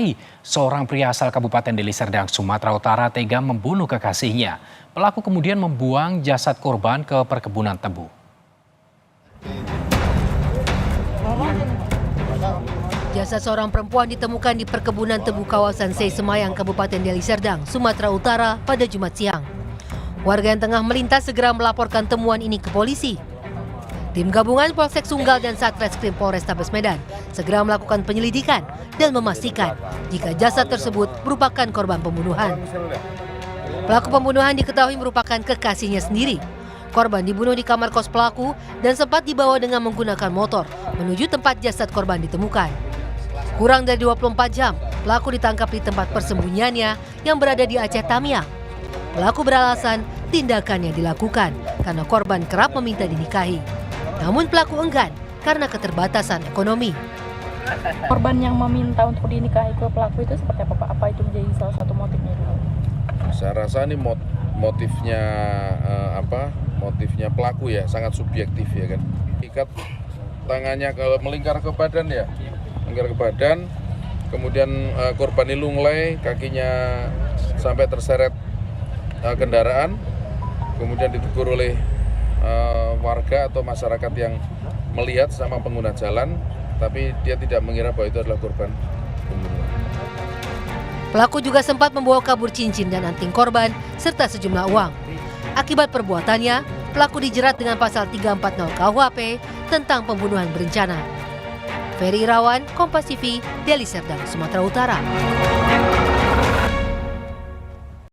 dinikahi. Seorang pria asal Kabupaten Deli Serdang, Sumatera Utara tega membunuh kekasihnya. Pelaku kemudian membuang jasad korban ke perkebunan tebu. Jasad seorang perempuan ditemukan di perkebunan tebu kawasan Sei Semayang, Kabupaten Deli Serdang, Sumatera Utara pada Jumat siang. Warga yang tengah melintas segera melaporkan temuan ini ke polisi. Tim gabungan Polsek Sunggal dan Satreskrim Polrestabes Medan segera melakukan penyelidikan dan memastikan jika jasad tersebut merupakan korban pembunuhan. Pelaku pembunuhan diketahui merupakan kekasihnya sendiri. Korban dibunuh di kamar kos pelaku dan sempat dibawa dengan menggunakan motor menuju tempat jasad korban ditemukan. Kurang dari 24 jam, pelaku ditangkap di tempat persembunyiannya yang berada di Aceh Tamiang. Pelaku beralasan tindakannya dilakukan karena korban kerap meminta dinikahi. Namun pelaku enggan karena keterbatasan ekonomi. Korban yang meminta untuk dinikahi ke pelaku itu seperti apa Pak? Apa itu menjadi salah satu motifnya dulu? Saya rasa ini motifnya motifnya pelaku ya, sangat subjektif ya kan. Ikat tangannya kalau melingkar ke badan ya, melingkar ke badan. Kemudian korban ini lunglai, kakinya sampai terseret kendaraan. Kemudian ditegur oleh warga atau masyarakat yang melihat sama pengguna jalan, tapi dia tidak mengira bahwa itu adalah korban pembunuhan. Pelaku juga sempat membawa kabur cincin dan anting korban serta sejumlah uang. Akibat perbuatannya, pelaku dijerat dengan pasal 340 KUHP tentang pembunuhan berencana. Ferry Irawan, Kompas TV, Deli Serdang, Sumatera Utara.